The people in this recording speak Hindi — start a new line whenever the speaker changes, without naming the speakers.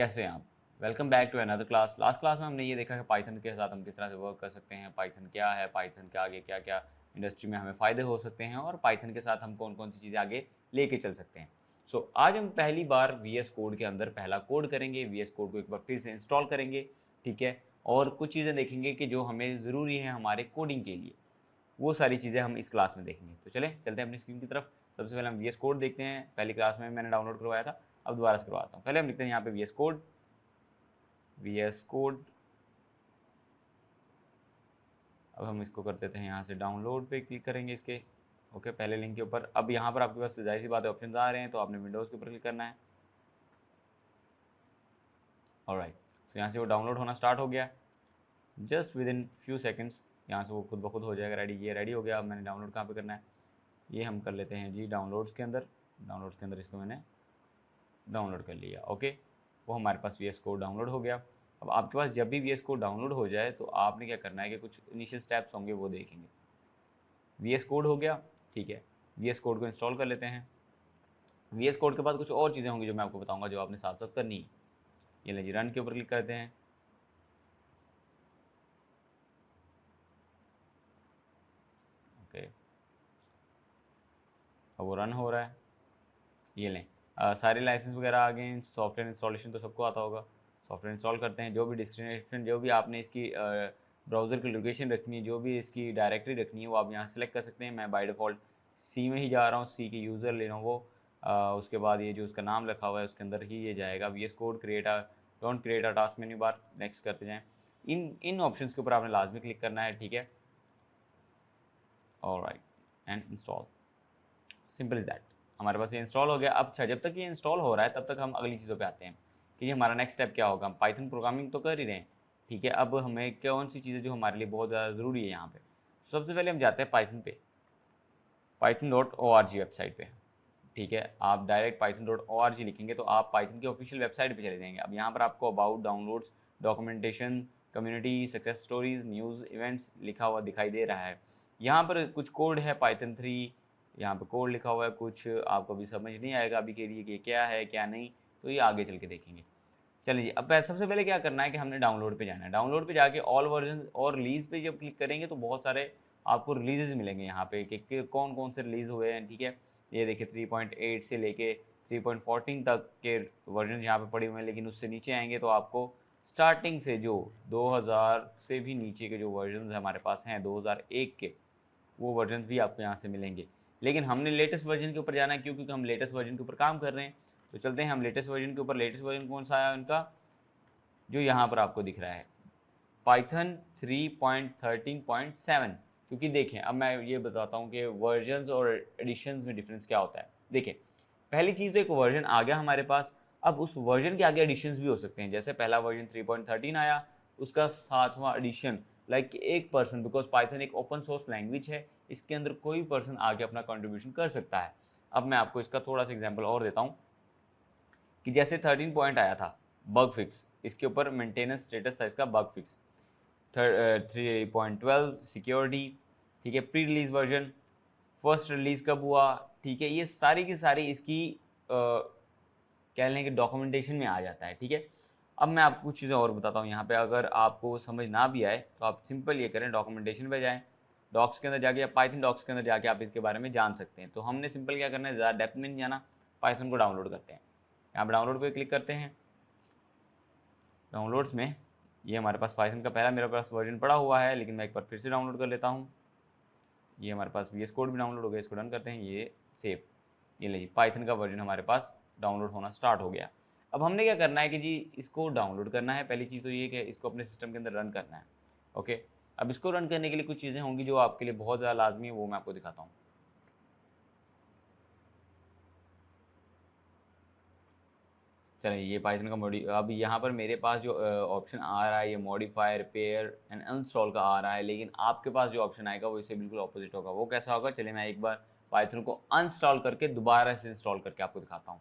कैसे हैं आप? Welcome back to another class. Last class में हमने ये देखा कि पाइथन के साथ हम किस तरह से वर्क कर सकते हैं, पाइथन क्या है, पाइथन के आगे क्या क्या इंडस्ट्री में हमें फ़ायदे हो सकते हैं और पाइथन के साथ हम कौन कौन सी चीज़ें आगे लेके चल सकते हैं। आज हम पहली बार वी एस कोड के अंदर पहला कोड करेंगे, वी एस कोड को एक बार फिर से इंस्टॉल करेंगे, ठीक है। और कुछ चीज़ें देखेंगे कि जो हमें ज़रूरी है हमारे कोडिंग के लिए, वो सारी चीज़ें हम इस क्लास में देखेंगे। तो चलें चलते हैं अपनी स्क्रीन की तरफ। सबसे पहले हम वी एस कोड देखते हैं। पहली क्लास में मैंने डाउनलोड करवाया था, अब दोबारा से करवाता हूँ। पहले हम लिखते हैं यहाँ पे V S code, VS code. अब हम इसको कर देते हैं यहाँ से डाउनलोड पे क्लिक करेंगे इसके। ओके, पहले लिंक के ऊपर। अब यहाँ पर आपके पास जाहिर सी बात है ऑप्शन आ रहे हैं, तो आपने विंडोज़ के ऊपर क्लिक करना है। ऑलराइट, तो यहाँ से वो डाउनलोड होना स्टार्ट हो गया। Just with in few seconds यहाँ से वो खुद ब खुद हो जाएगा रेडी। ये रेडी हो गया। अब मैंने डाउनलोड कहाँ पर करना है, ये हम कर लेते हैं जी डाउनलोड्स के अंदर। डाउनलोड्स के अंदर इसको मैंने डाउनलोड कर लिया। ओके, वो हमारे पास VS कोड डाउनलोड हो गया। अब आपके पास जब भी VS कोड डाउनलोड हो जाए तो आपने क्या करना है कि कुछ इनिशियल स्टेप्स होंगे वो देखेंगे। VS कोड हो गया, ठीक है। VS कोड को इंस्टॉल कर लेते हैं। VS कोड के बाद कुछ और चीज़ें होंगी जो मैं आपको बताऊंगा, जो आपने साथ साथ करनी है। ये लीजिए, रन के ऊपर क्लिक करते हैं। ओके, अब वो रन हो रहा है। ये लें, सारे लाइसेंस वगैरह आ गए हैं। सॉफ्टवेयर इंस्टॉलेशन तो सबको आता होगा। सॉफ्टवेयर इंस्टॉल करते हैं। जो भी डेस्टिनेशन, जो भी आपने इसकी ब्राउज़र की लोकेशन रखनी है, जो भी इसकी डायरेक्टरी रखनी है, वो आप यहाँ सेलेक्ट कर सकते हैं। मैं बाय डिफ़ॉल्ट सी में ही जा रहा हूँ, सी के यूज़र लेनोवो। उसके बाद ये जो उसका नाम लिखा हुआ है उसके अंदर ही ये जाएगा। VS code don't create a task menu bar, next करते जाएँ। इन इन ऑप्शंस के ऊपर आपने लाजमी क्लिक करना है, ठीक है। Alright, and install, simple is that. हमारे पास ये इंस्टॉल हो गया। अब अच्छा, जब तक ये इंस्टॉल हो रहा है तब तक हम अगली चीज़ों पे आते हैं कि ये हमारा नेक्स्ट स्टेप क्या होगा। हम पाइथन प्रोग्रामिंग तो कर ही रहे हैं, ठीक है। अब हमें कौन सी चीज़ें जो हमारे लिए बहुत ज़्यादा ज़रूरी है यहाँ पे। सबसे पहले हम जाते हैं पाइथन पे, python.org वेबसाइट पे, ठीक है। आप डायरेक्ट python.org लिखेंगे तो आप पाइथन की ऑफिशियल वेबसाइट पे चले जाएंगे। अब यहाँ पर आपको about, downloads, documentation, community, success stories, news, events लिखा हुआ दिखाई दे रहा है। यहाँ पर कुछ कोड है पाइथन 3, यहाँ पर कोड लिखा हुआ है। कुछ आपको अभी समझ नहीं आएगा अभी के लिए कि क्या है क्या नहीं, तो ये आगे चल के देखेंगे। चलिए जी, अब सबसे पहले क्या करना है कि हमने डाउनलोड पे जाना है। डाउनलोड पे जाके ऑल वर्जन और रिलीज़ पे जब क्लिक करेंगे तो बहुत सारे आपको रिलीजेस मिलेंगे यहाँ पे कि कौन कौन से रिलीज़ हुए हैं, ठीक है। ये देखिए 3.8 से लेके 3.14 तक के वर्जन यहाँ पे पड़े हुए हैं। लेकिन उससे नीचे आएंगे तो आपको स्टार्टिंग से जो 2000 से भी नीचे के जो वर्जन हमारे पास हैं 2001 के, वो वर्जन भी आपको यहाँ से मिलेंगे। लेकिन हमने लेटेस्ट वर्जन के ऊपर जाना है, क्योंकि हम लेटेस्ट वर्जन के ऊपर काम कर रहे हैं। तो चलते हैं हम लेटेस्ट वर्जन के ऊपर। लेटेस्ट वर्जन कौन सा है उनका, जो यहाँ पर आपको दिख रहा है, पाइथन 3.13.7। क्योंकि देखें, अब मैं ये बताता हूँ कि वर्जन्स और एडिशंस में डिफरेंस क्या होता है। देखें, पहली चीज़ तो एक वर्जन आ गया हमारे पास। अब उस वर्जन के आगे एडिशंस भी हो सकते हैं। जैसे पहला वर्जन 3.13 आया, उसका 7वां एडिशन, लाइक एक पर्सन, बिकॉज पाइथन एक ओपन सोर्स लैंग्वेज है, इसके अंदर कोई पर्सन आके अपना कंट्रीब्यूशन कर सकता है। अब मैं आपको इसका थोड़ा सा एग्जाम्पल और देता हूँ कि जैसे 13 पॉइंट आया था बग फिक्स, इसके ऊपर मेंटेनेंस स्टेटस था इसका बग फिक्स। 3.12 सिक्योरिटी, ठीक है। Pre release version, first release कब हुआ, ठीक है। ये सारी की सारी इसकी कह लें कि डॉक्यूमेंटेशन में आ जाता है, ठीक है। अब मैं आपको कुछ चीज़ें और बताता हूँ यहाँ पे। अगर आपको समझ ना भी आए तो आप सिंपल ये करें, डॉक्यूमेंटेशन पे जाएं, डॉक्स के अंदर जाके या पाइथन डॉक्स के अंदर जाके आप इसके बारे में जान सकते हैं। तो हमने सिंपल क्या करना है, ज़्यादा डेप्थ में नहीं जाना, पाइथन को डाउनलोड करते हैं। यहाँ पर डाउनलोड पे क्लिक करते हैं। डाउनलोड्स में ये हमारे पास पाइथन का पहला मेरे पास वर्जन पड़ा हुआ है, लेकिन मैं एक बार फिर से डाउनलोड कर लेता हूँ। ये हमारे पास VS कोड भी डाउनलोड हो गया, इसको रन करते हैं, ये सेव। ये लीजिए, पाइथन का वर्जन हमारे पास डाउनलोड होना स्टार्ट हो गया। अब हमने क्या करना है कि जी इसको डाउनलोड करना है। पहली चीज़ तो ये कि इसको अपने सिस्टम के अंदर रन करना है। ओके, अब इसको रन करने के लिए कुछ चीज़ें होंगी जो आपके लिए बहुत ज़्यादा लाजमी है, वो मैं आपको दिखाता हूँ। चलिए, ये पाइथन का अब यहाँ पर मेरे पास जो ऑप्शन आ रहा है, ये मॉडिफाई, रिपेयर एंड अनइंस्टॉल का आ रहा है। लेकिन आपके पास जो ऑप्शन आएगा वो इससे बिल्कुल ऑपोजिट होगा। वो कैसा होगा, चलिए मैं एक बार पाइथन को अनइंस्टॉल करके दोबारा से इंस्टॉल करके आपको दिखाता हूँ।